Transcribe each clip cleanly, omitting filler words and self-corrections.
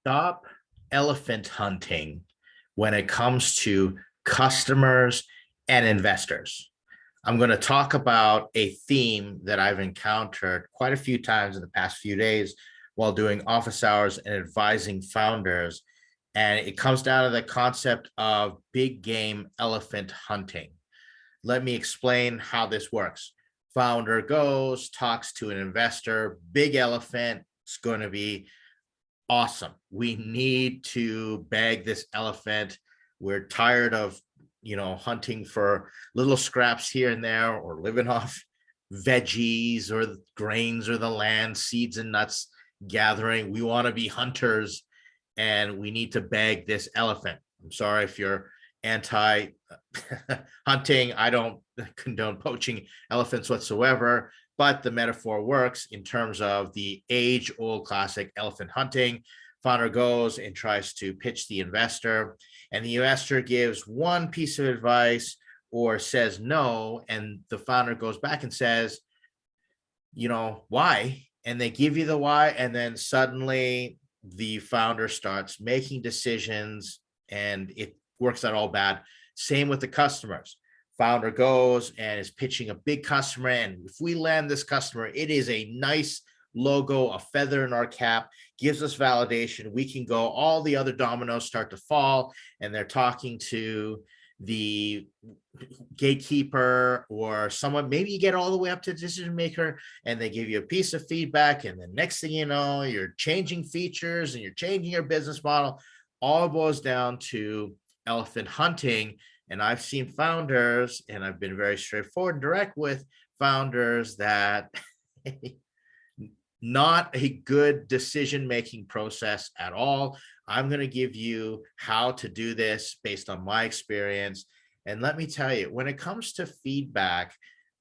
stop elephant hunting when it comes to customers and investors. I'm going to talk about a theme that I've encountered quite a few times in the past few days while doing office hours and advising founders. And it comes down to the concept of big game elephant hunting. Let me explain how this works. Founder goes, talks to an investor, big elephant. It's going to be awesome. We need to bag this elephant. We're tired of, hunting for little scraps here and there or living off veggies or grains or the land, seeds and nuts gathering. We want to be hunters and we need to bag this elephant. I'm sorry if you're anti hunting. I don't condone poaching elephants whatsoever, but the metaphor works in terms of the age old classic elephant hunting. Founder goes and tries to pitch the investor, and the investor gives one piece of advice or says no. And the founder goes back and says, why? And they give you the why. And then suddenly the founder starts making decisions and it works out all bad. Same with the customers. Founder goes and is pitching a big customer. And if we land this customer, it is a nice logo, a feather in our cap, gives us validation. We can go, all the other dominoes start to fall, and they're talking to the gatekeeper or someone. Maybe you get all the way up to the decision maker and they give you a piece of feedback. And the next thing you know, you're changing features and you're changing your business model. All boils down to elephant hunting. And I've seen founders, and I've been very straightforward and direct with founders, that not a good decision-making process at all. I'm going to give you how to do this based on my experience. And let me tell you, when it comes to feedback,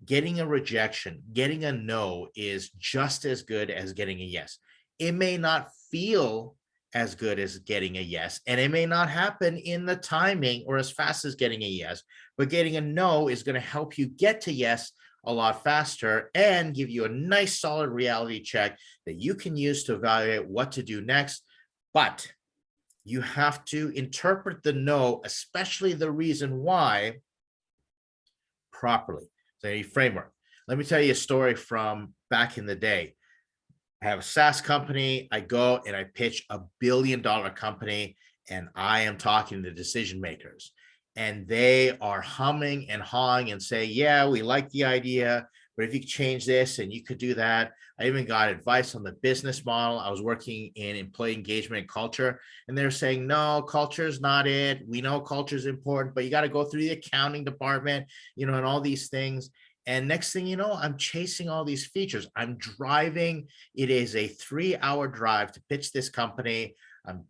getting a rejection, getting a no is just as good as getting a yes. It may not feel as good as getting a yes, and it may not happen in the timing or as fast as getting a yes, but getting a no is going to help you get to yes a lot faster and give you a nice solid reality check that you can use to evaluate what to do next. But you have to interpret the no, especially the reason why, properly. So a framework. Let me tell you a story from back in the day. I have a SaaS company. I go and I pitch $1 billion company, and I am talking to decision makers. And they are humming and hawing and say, yeah, we like the idea, but if you could change this and you could do that. I even got advice on the business model. I was working in employee engagement and culture, and they're saying, no, culture is not it. We know culture is important, but you got to go through the accounting department, and all these things. And next thing you know, I'm chasing all these features. I'm driving. It is a 3-hour drive to pitch this company. I'm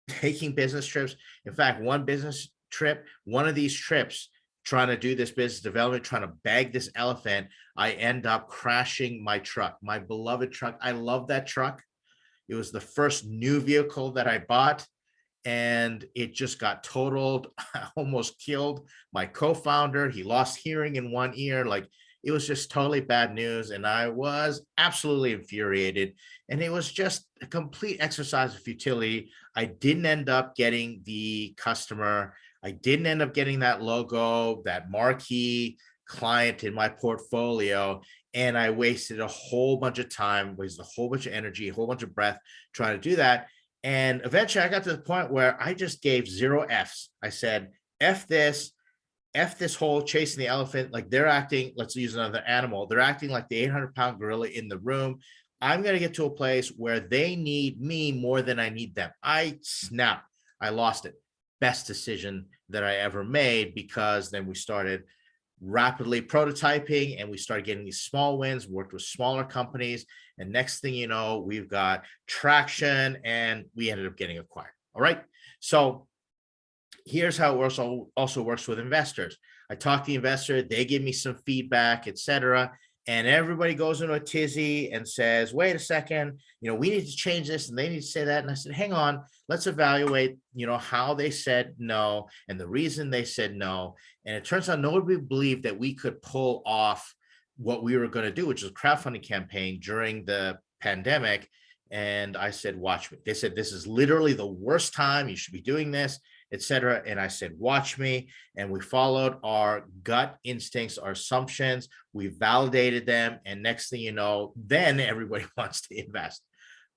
taking business trips. In fact, one of these trips, trying to do this business development, trying to bag this elephant, I end up crashing my truck, my beloved truck. I love that truck. It was the first new vehicle that I bought, and it just got totaled. I almost killed my co-founder. He lost hearing in one ear. It was just totally bad news. And I was absolutely infuriated. And it was just a complete exercise of futility. I didn't end up getting the customer. I didn't end up getting that logo, that marquee client in my portfolio. And I wasted a whole bunch of time, wasted a whole bunch of energy, a whole bunch of breath trying to do that. And eventually I got to the point where I just gave 0 F's. I said, F this whole chasing the elephant. Like, they're acting, let's use another animal. They're acting like the 800-pound gorilla in the room. I'm going to get to a place where they need me more than I need them. I snapped. I lost it. Best decision that I ever made, because then we started rapidly prototyping and we started getting these small wins, worked with smaller companies. And next thing you know, we've got traction and we ended up getting acquired. All right. So here's how it also works with investors. I talk to the investor, they give me some feedback, etc. And everybody goes into a tizzy and says, wait a second, we need to change this and they need to say that. And I said, hang on, let's evaluate, how they said no and the reason they said no. And it turns out nobody believed that we could pull off what we were going to do, which is a crowdfunding campaign during the pandemic. And I said, watch me. They said, this is literally the worst time. You should be doing this, etc. And I said, watch me. And we followed our gut instincts, our assumptions. We validated them. And next thing you know, then everybody wants to invest.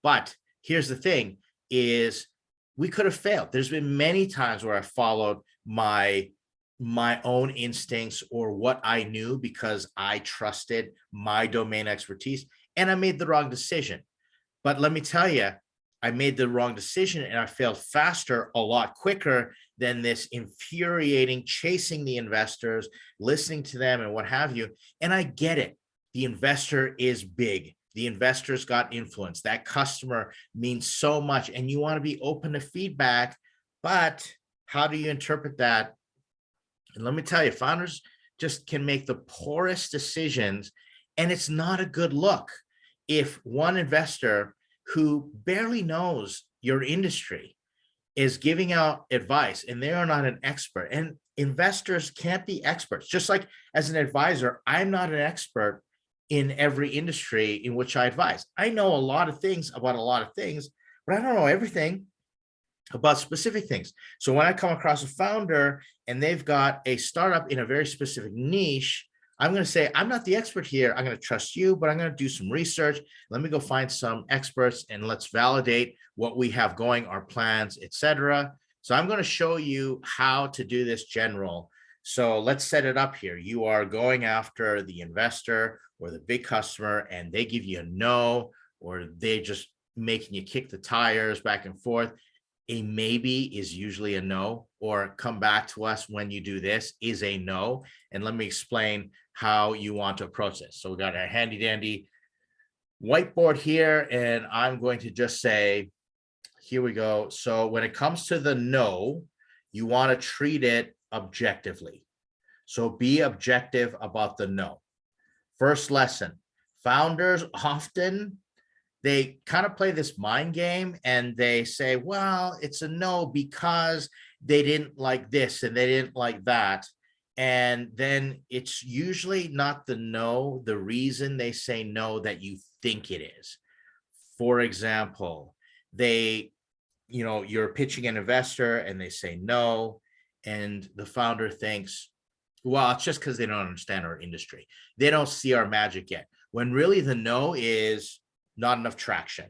But here's the thing is we could have failed. There's been many times where I followed my own instincts or what I knew because I trusted my domain expertise, and I made the wrong decision. But let me tell you, I made the wrong decision and I failed faster, a lot quicker than this infuriating chasing the investors, listening to them and what have you. And I get it. The investor is big. The investor's got influence. That customer means so much, and you want to be open to feedback. But how do you interpret that? And let me tell you, founders just can make the poorest decisions, and it's not a good look if one investor who barely knows your industry is giving out advice and they are not an expert. And investors can't be experts. Just like as an advisor, I'm not an expert in every industry in which I advise. I know a lot of things about a lot of things, but I don't know everything about specific things. So when I come across a founder and they've got a startup in a very specific niche, I'm going to say, I'm not the expert here. I'm going to trust you, but I'm going to do some research. Let me go find some experts and let's validate what we have going, our plans, etc. So I'm going to show you how to do this general. So let's set it up here. You are going after the investor or the big customer, and they give you a no, or they just making you kick the tires back and forth. A maybe is usually a no, or come back to us when you do this is a no. And let me explain how you want to approach this. So we got a handy dandy whiteboard here, and I'm going to just say, here we go. So when it comes to the no, you want to treat it objectively. So be objective about the no. First lesson, founders often, they kind of play this mind game and they say, well, it's a no because they didn't like this and they didn't like that. And then it's usually not the no, the reason they say no that you think it is. For example, you're pitching an investor and they say no, and the founder thinks, well, it's just because they don't understand our industry. They don't see our magic yet. When really the no is not enough traction.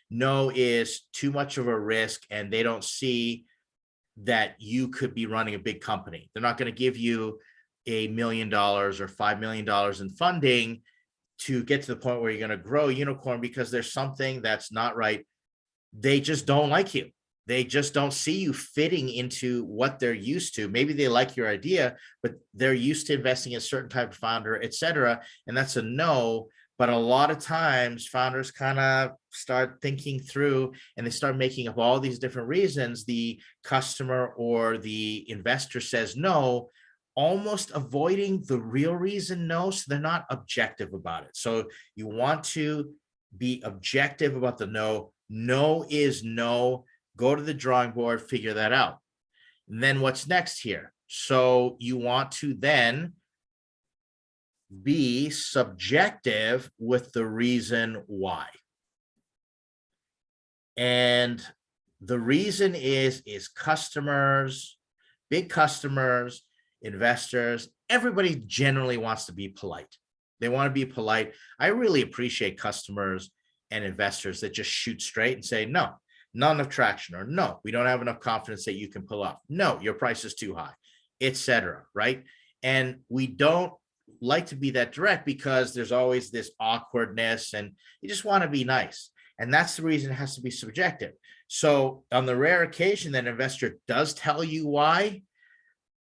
No is too much of a risk, and they don't see that you could be running a big company. They're not going to give you $1 million or $5 million in funding to get to the point where you're going to grow a unicorn because there's something that's not right. They just don't like you. They just don't see you fitting into what they're used to. Maybe they like your idea, but they're used to investing in a certain type of founder, et cetera. And that's a no. But a lot of times founders kind of start thinking through and they start making up all these different reasons. The customer or the investor says no, almost avoiding the real reason no. So they're not objective about it. So you want to be objective about the no. No is no. Go to the drawing board, figure that out. And then what's next here? So you want to then be subjective with the reason why. And the reason is customers, big customers, investors, everybody generally wants to be polite. They want to be polite. I really appreciate customers and investors that just shoot straight and say, no, not enough traction, or no, we don't have enough confidence that you can pull off. No, your price is too high, etc. Right? And we don't like to be that direct because there's always this awkwardness and you just want to be nice. And that's the reason it has to be subjective. So on the rare occasion that an investor does tell you why,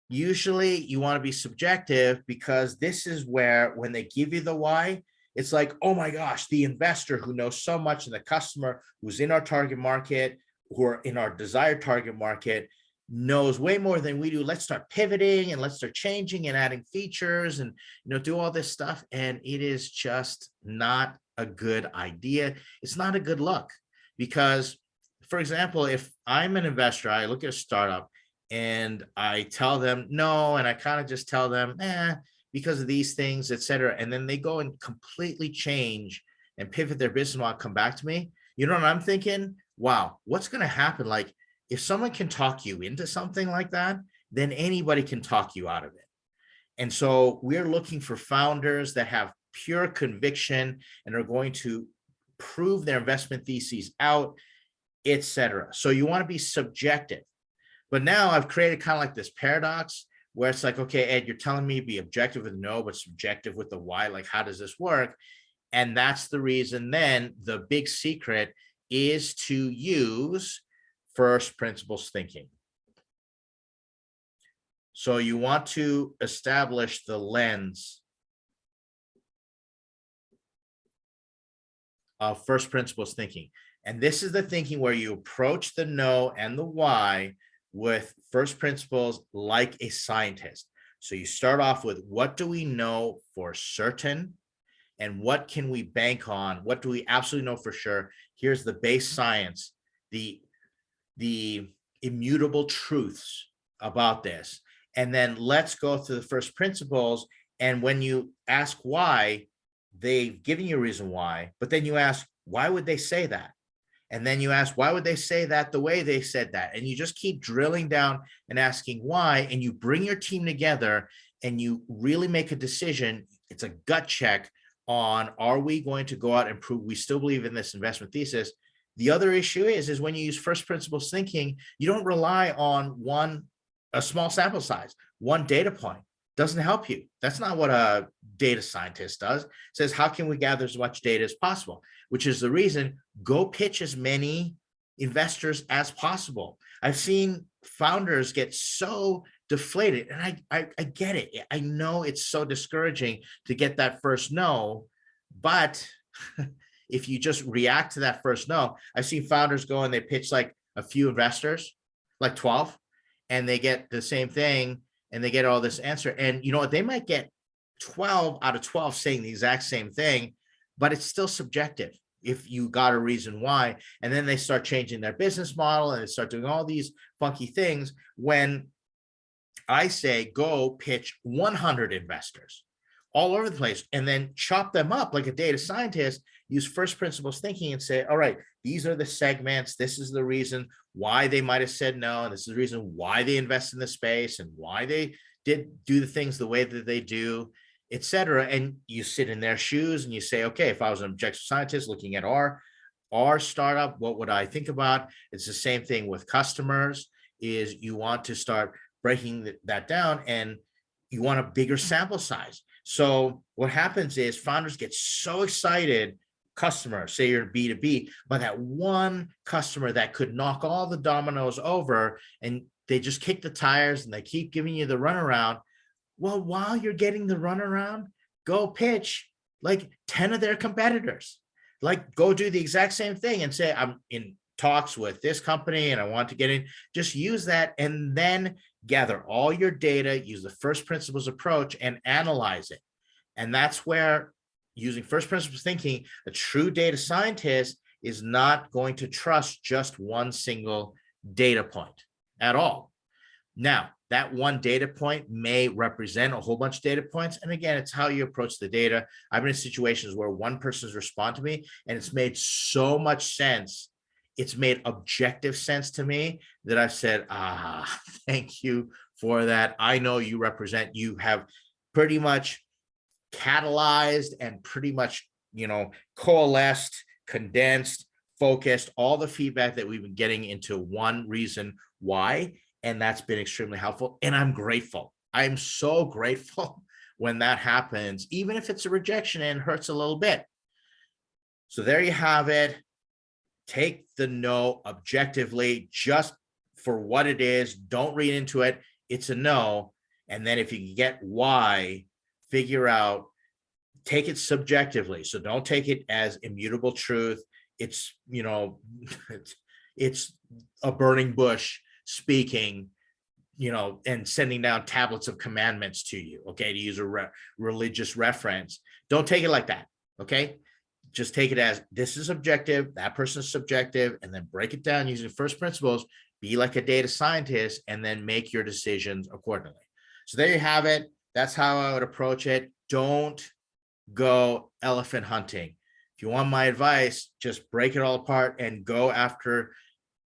usually you want to be subjective, because this is where when they give you the why, it's like, oh my gosh, the investor who knows so much, and the customer who's in our target market, who are in our desired target market, knows way more than we do. Let's start pivoting and let's start changing and adding features and do all this stuff. And it is just not a good idea. It's not a good look, because, for example, if I'm an investor, I look at a startup and I tell them no, and I kind of just tell them, because of these things, et cetera. And then they go and completely change and pivot their business model, come back to me. You know what I'm thinking? Wow, what's going to happen? Like, if someone can talk you into something like that, then anybody can talk you out of it. And so we're looking for founders that have pure conviction and are going to prove their investment theses out, etc. So you want to be subjective. But now I've created kind of like this paradox where it's like, okay, Ed, you're telling me be objective with no, but subjective with the why. Like, how does this work? And that's the reason then the big secret is to use first principles thinking. So you want to establish the lens of first principles thinking. And this is the thinking where you approach the no and the why with first principles like a scientist. So you start off with, what do we know for certain? And what can we bank on? What do we absolutely know for sure? Here's the base science, the immutable truths about this. And then let's go through the first principles. And when you ask why, they've given you a reason why, but then you ask, why would they say that? And then you ask, why would they say that the way they said that? And you just keep drilling down and asking why, and you bring your team together and you really make a decision. It's a gut check on, are we going to go out and prove we still believe in this investment thesis? The other issue is when you use first principles thinking, you don't rely on a small sample size, one data point. Doesn't help you. That's not what a data scientist does. It says, how can we gather as much data as possible? Which is the reason, go pitch as many investors as possible. I've seen founders get so deflated, and I get it. I know it's so discouraging to get that first no, but if you just react to that first no, I've seen founders go and they pitch like a few investors, like 12, and they get the same thing and they get all this answer. And you know what? They might get 12 out of 12 saying the exact same thing, but it's still subjective if you got a reason why. And then they start changing their business model and they start doing all these funky things. When I say go pitch 100 investors all over the place and then chop them up like a data scientist, use first principles thinking and say, all right, these are the segments. This is the reason why they might have said no. And this is the reason why they invest in the space and why they did do the things the way that they do, etc. And you sit in their shoes and you say, okay, if I was an objective scientist looking at our startup, what would I think about? It's the same thing with customers, is you want to start breaking that down and you want a bigger sample size. So what happens is founders get so excited, customer, say you're B2B, by that one customer that could knock all the dominoes over, and they just kick the tires and they keep giving you the runaround. Well, while you're getting the runaround, go pitch like 10 of their competitors. Like, go do the exact same thing and say, I'm in talks with this company and I want to get in. Just use that and then gather all your data, use the first principles approach and analyze it. And that's where, using first principles thinking, a true data scientist is not going to trust just one single data point at all. Now, that one data point may represent a whole bunch of data points. And again, it's how you approach the data. I've been in situations where one person's responded to me and it's made so much sense. It's made objective sense to me that I've said, thank you for that. I know you have pretty much catalyzed and pretty much, coalesced, condensed, focused all the feedback that we've been getting into one reason why. And that's been extremely helpful. And I'm grateful. I'm so grateful when that happens, even if it's a rejection and hurts a little bit. So there you have it. Take the no objectively, just for what it is. Don't read into it. It's a no. And then if you can get why, figure out, take it subjectively. So don't take it as immutable truth. It's, it's a burning bush speaking, and sending down tablets of commandments to you, okay, to use a religious reference. Don't take it like that, okay? Just take it as, this is objective, that person is subjective, and then break it down using first principles. Be like a data scientist, and then make your decisions accordingly. So there you have it. That's how I would approach it. Don't go elephant hunting. If you want my advice, just break it all apart and go after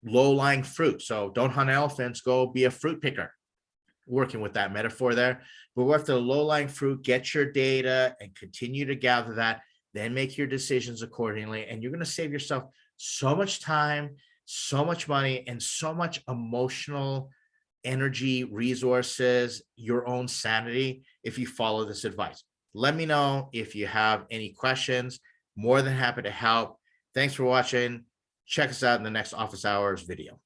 low-lying fruit. So don't hunt elephants, go be a fruit picker, working with that metaphor there. But go after the low-lying fruit, get your data and continue to gather that, then make your decisions accordingly. And you're going to save yourself so much time, so much money, and so much emotional energy, resources, your own sanity if you follow this advice. Let me know if you have any questions. More than happy to help. Thanks for watching. Check us out in the next office hours video.